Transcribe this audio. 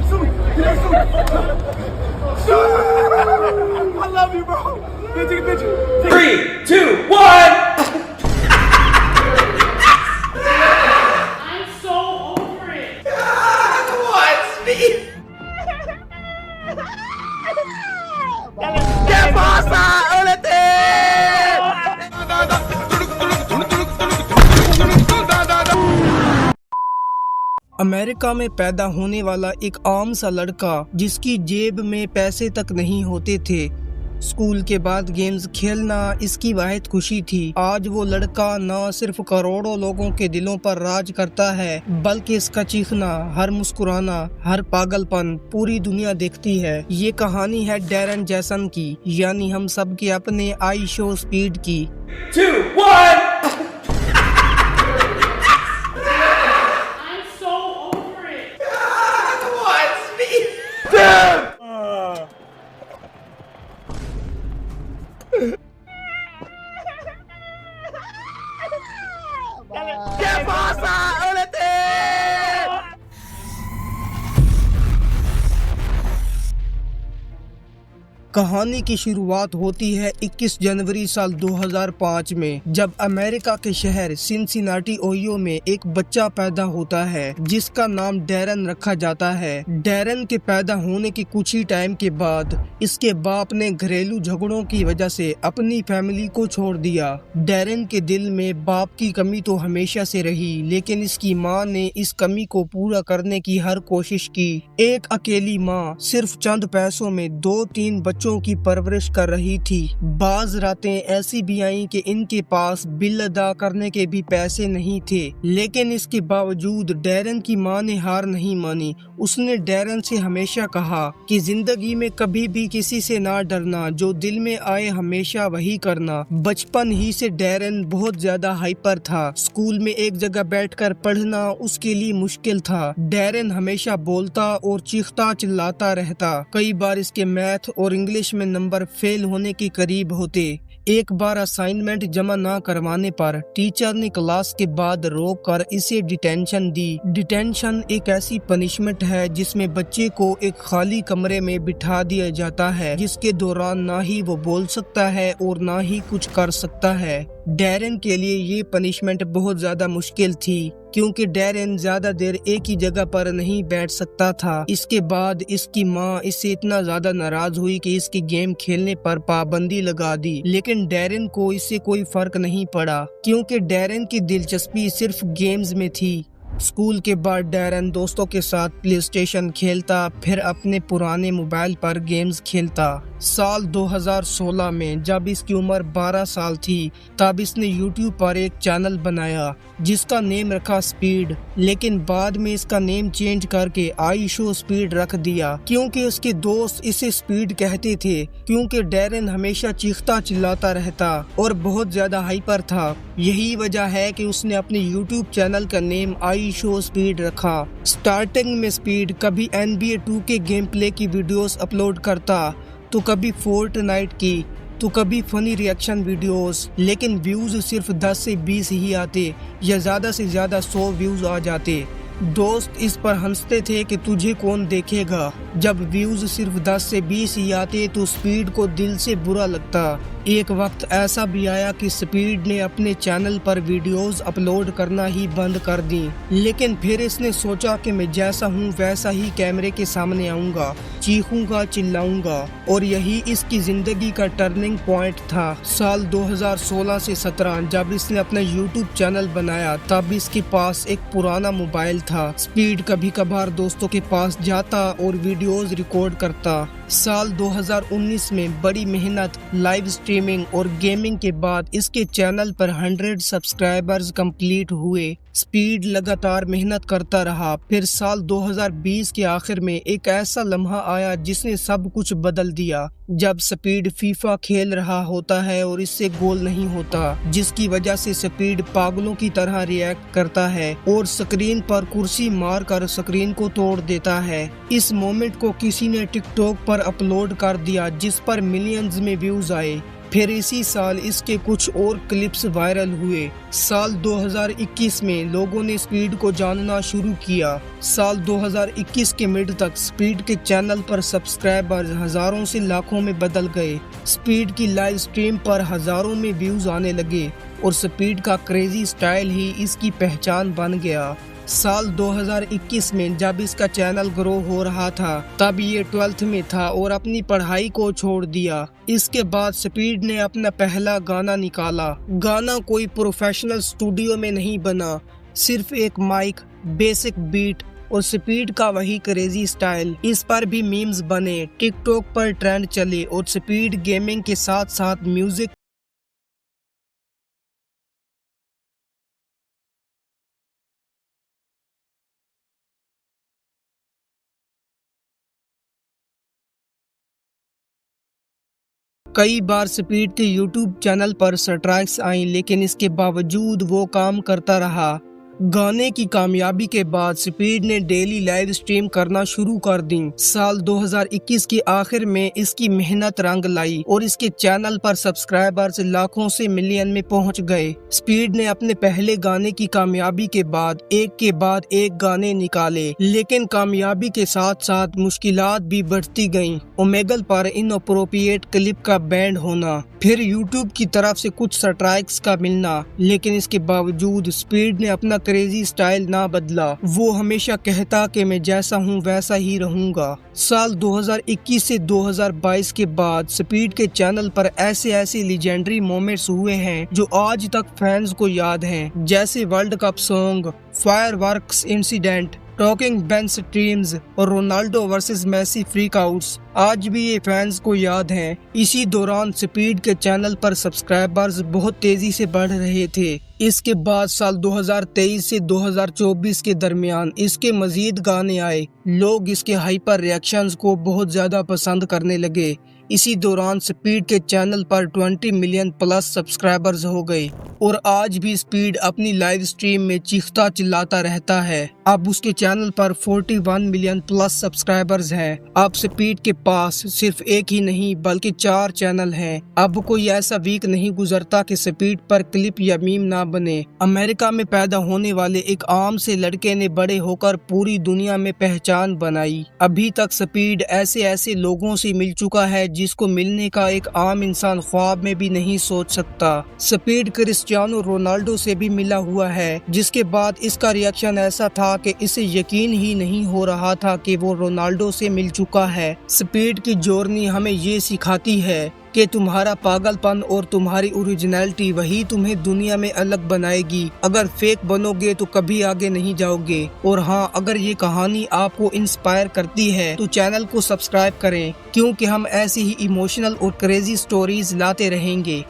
sue me. Get sue me. I love you, bro. Let's take a picture. 3, 2, 1. I'm so over it. What, Steve? ¿Qué pasa? America में पैदा होने वाला एक आम सा लड़का जिसकी जेब में पैसे तक नहीं होते थे। स्कूल के बाद गेम्स खेलना इसकी वाहिद खुशी थी। आज वो लड़का न सिर्फ करोड़ों लोगों के दिलों पर राज करता है, बल्कि इसका चीखना, हर मुस्कुराना, हर पागलपन पूरी दुनिया देखती है। ये कहानी है डैरन जैसन की, यानी हम सब के अपने आई शो स्पीड की। 2, 1. I'm so over it. What, Steve? ¿Qué pasa? कहानी की शुरुआत होती है 21 जनवरी साल 2005 में, जब अमेरिका के शहर सिनसिनाटी ओहियो में एक बच्चा पैदा होता है जिसका नाम डैरन रखा जाता है। डैरन के पैदा होने के कुछ ही टाइम के बाद इसके बाप ने घरेलू झगड़ों की वजह से अपनी फैमिली को छोड़ दिया। डैरन के दिल में बाप की कमी तो हमेशा से रही, लेकिन इसकी माँ ने इस कमी को पूरा करने की हर कोशिश की। एक अकेली माँ सिर्फ चंद पैसों में 2-3 बच्चों की परवरिश कर रही थी। बाज रातें ऐसी भी आईं कि इनके पास बिल अदा करने के भी पैसे नहीं थे, लेकिन इसके बावजूद डैरन की माँ ने हार नहीं मानी। उसने डैरन से हमेशा कहा कि जिंदगी में कभी भी किसी से ना डरना, जो दिल में आए हमेशा वही करना। बचपन ही से डैरन बहुत ज्यादा हाइपर था। स्कूल में एक जगह बैठकर पढ़ना उसके लिए मुश्किल था। डैरन हमेशा बोलता और चीखता चिल्लाता रहता। कई बार इसके मैथ और इंग्लिश में नंबर फेल होने के करीब होते। एक बार असाइनमेंट जमा ना करवाने पर टीचर ने क्लास के बाद रोक कर इसे डिटेंशन दी। डिटेंशन एक ऐसी पनिशमेंट है जिसमें बच्चे को एक खाली कमरे में बिठा दिया जाता है, जिसके दौरान ना ही वो बोल सकता है और ना ही कुछ कर सकता है। डैरन के लिए ये पनिशमेंट बहुत ज्यादा मुश्किल थी, क्योंकि डैरन ज्यादा देर एक ही जगह पर नहीं बैठ सकता था। इसके बाद इसकी माँ इससे इतना ज्यादा नाराज हुई कि इसकी गेम खेलने पर पाबंदी लगा दी, लेकिन डैरन को इससे कोई फर्क नहीं पड़ा, क्योंकि डैरन की दिलचस्पी सिर्फ गेम्स में थी। स्कूल के बाद डैरन दोस्तों के साथ प्ले स्टेशन खेलता, फिर अपने पुराने मोबाइल पर गेम्स खेलता। साल 2016 में जब इसकी उम्र 12 साल थी, तब इसने यूट्यूब पर एक चैनल बनाया जिसका नेम रखा स्पीड, लेकिन बाद में इसका नेम चेंज करके आई शो स्पीड रख दिया, क्योंकि उसके दोस्त इसे स्पीड कहते थे, क्योंकि डैरन हमेशा चीखता चिल्लाता रहता और बहुत ज्यादा हाइपर था। यही वजह है कि उसने अपने यूट्यूब चैनल का नेम आई शो स्पीड रखा। स्टार्टिंग में स्पीड कभी NBA 2 के गेम प्ले की वीडियोस अपलोड करता, तो कभी फोर्टनाइट की, तो कभी फनी रिएक्शन वीडियोस, लेकिन व्यूज सिर्फ 10 से 20 ही आते या ज्यादा से ज्यादा 100 व्यूज आ जाते। दोस्त इस पर हंसते थे कि तुझे कौन देखेगा। जब व्यूज सिर्फ 10 से 20 ही आते तो स्पीड को दिल से बुरा लगता। एक वक्त ऐसा भी आया कि स्पीड ने अपने चैनल पर वीडियोस अपलोड करना ही बंद कर दी, लेकिन फिर इसने सोचा कि मैं जैसा हूँ वैसा ही कैमरे के सामने आऊंगा, चीखूंगा, चिल्लाऊंगा, और यही इसकी जिंदगी का टर्निंग पॉइंट था। साल 2016 से 17 जब इसने अपना यूट्यूब चैनल बनाया, तब इसके पास एक पुराना मोबाइल था। स्पीड कभी कभार दोस्तों के पास जाता और वीडियोस रिकॉर्ड करता। साल 2019 में बड़ी मेहनत, लाइव स्ट्रीमिंग और गेमिंग के बाद इसके चैनल पर 100 सब्सक्राइबर्स कंप्लीट हुए। स्पीड लगातार मेहनत करता रहा। फिर साल 2020 के आखिर में एक ऐसा लम्हा आया जिसने सब कुछ बदल दिया। जब स्पीड फीफा खेल रहा होता है और इससे गोल नहीं होता, जिसकी वजह से स्पीड पागलों की तरह रिएक्ट करता है और स्क्रीन पर कुर्सी मार कर स्क्रीन को तोड़ देता है। इस मोमेंट को किसी ने टिकटॉक पर अपलोड कर दिया, जिस पर मिलियंस में व्यूज आए। پھر اسی سال اس کے کچھ اور کلپس وائرل ہوئے۔ سال 2021 میں لوگوں نے سپیڈ کو جاننا شروع کیا۔ سال 2021 کے مڈ تک سپیڈ کے چینل پر سبسکرائبرز ہزاروں سے لاکھوں میں بدل گئے۔ سپیڈ کی لائیو سٹریم پر ہزاروں میں ویوز آنے لگے اور سپیڈ کا کریزی سٹائل ہی اس کی پہچان بن گیا۔ سال 2021 میں جب اس کا چینل گرو ہو رہا تھا تب یہ 12th میں تھا اور اپنی پڑھائی کو چھوڑ دیا۔ اس کے بعد سپیڈ نے اپنا پہلا گانا نکالا۔ گانا کوئی پروفیشنل اسٹوڈیو میں نہیں بنا، صرف ایک مائک، بیسک بیٹ اور سپیڈ کا وہی کریزی سٹائل۔ اس پر بھی میمز بنے، ٹک ٹاک پر ٹرینڈ چلے اور سپیڈ گیمنگ کے ساتھ ساتھ میوزک کئی بار سپیڈ کے یوٹیوب چینل پر سٹرائکس آئیں، لیکن اس کے باوجود وہ کام کرتا رہا۔ گانے کی کامیابی کے بعد سپیڈ نے ڈیلی لائیو سٹریم کرنا شروع کر دیں۔ سال 2021 کے آخر میں اس کی محنت رنگ لائی اور اس کے چینل پر سبسکرائبرز لاکھوں سے ملین میں پہنچ گئے۔ سپیڈ نے اپنے پہلے گانے کی کامیابی کے بعد ایک گانے نکالے، لیکن کامیابی کے ساتھ ساتھ مشکلات بھی بڑھتی گئیں۔ اومیگل پر اناپروپریٹ کلپ کا بینڈ ہونا، پھر یوٹیوب کی طرف سے کچھ سٹرائکس کا ملنا، لیکن اس کے باوجود سپیڈ نے اپنا کریزی سٹائل نہ بدلا۔ وہ ہمیشہ کہتا کہ میں جیسا ہوں ویسا ہی رہوں گا۔ سال 2021 سے 2022 کے بعد سپیڈ کے چینل پر ایسے لیجنڈری مومنٹس ہوئے ہیں جو آج تک فینز کو یاد ہیں، جیسے World Cup song, fireworks incident, talking ban streams اور Ronaldo versus Messi freak outs آج بھی یہ فینز کو یاد ہیں۔ اسی دوران سپیڈ کے چینل پر سبسکرائبرز بہت تیزی سے بڑھ رہے تھے۔ اس کے بعد سال 2023 سے 2024 کے درمیان اس کے مزید گانے آئے۔ لوگ اس کے ہائپر ریئیکشنز کو بہت زیادہ پسند کرنے لگے۔ اسی دوران سپیڈ کے چینل پر 20 ملین پلس سبسکرائبرز ہو گئے اور آج بھی سپیڈ اپنی لائیو سٹریم میں چیختا چلاتا رہتا ہے۔ اب اس کے چینل پر 41 ملین پلس سبسکرائبرز ہیں۔ اب سپیڈ کے پاس صرف ایک ہی نہیں بلکہ 4 چینل ہیں۔ اب کوئی ایسا ویک نہیں گزرتا کہ سپیڈ پر کلپ یا میم نہ بنے۔ امریکہ میں پیدا ہونے والے ایک عام سے لڑکے نے بڑے ہو کر پوری دنیا میں پہچان بنائی۔ ابھی تک سپیڈ ایسے لوگوں سے مل چکا ہے جس کو ملنے کا ایک عام انسان خواب میں بھی نہیں سوچ سکتا۔ سپیڈ کرسٹیانو رونالڈو سے بھی ملا ہوا ہے، جس کے بعد اس کا ریئیکشن ایسا تھا کہ اسے یقین ہی نہیں ہو رہا تھا کہ وہ رونالڈو سے مل چکا ہے۔ سپیڈ کی جورنی ہمیں یہ سکھاتی ہے کہ تمہارا پاگل پن اور تمہاری اوریجنلٹی وہی تمہیں دنیا میں الگ بنائے گی۔ اگر فیک بنو گے تو کبھی آگے نہیں جاؤ گے۔ اور ہاں، اگر یہ کہانی آپ کو انسپائر کرتی ہے تو چینل کو سبسکرائب کریں، کیونکہ ہم ایسی ہی ایموشنل اور کریزی سٹوریز لاتے رہیں گے۔